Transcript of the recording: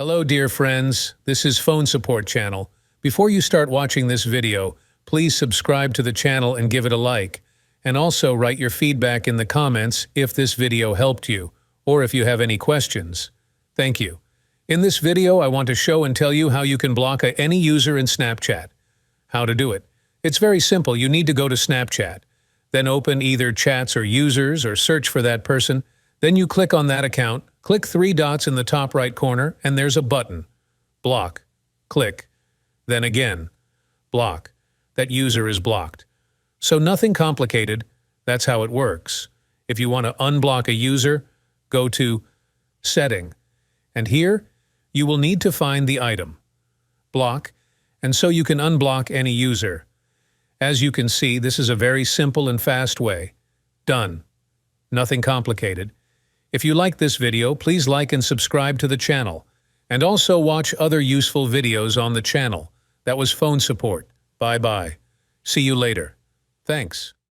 Hello, dear friends. This is Phone Support Channel. Before you start watching this video, please subscribe to the channel and give it a like. And also write your feedback in the comments if this video helped you, or if you have any questions. Thank you. In this video, I want to show and tell you how you can block any user in Snapchat. How to do it. It's very simple. You need to go to Snapchat. Then open either chats or users or search for that person. Then you click on that account, click three dots in the top right corner, and there's a button. Block. Click. Then again. Block. That user is blocked. So nothing complicated. That's how it works. If you want to unblock a user, go to Setting. And here, you will need to find the item. Block. And so you can unblock any user. As you can see, this is a very simple and fast way. Done. Nothing complicated. If you like this video, please like and subscribe to the channel. And also watch other useful videos on the channel. That was Phone Support. Bye-bye. See you later. Thanks.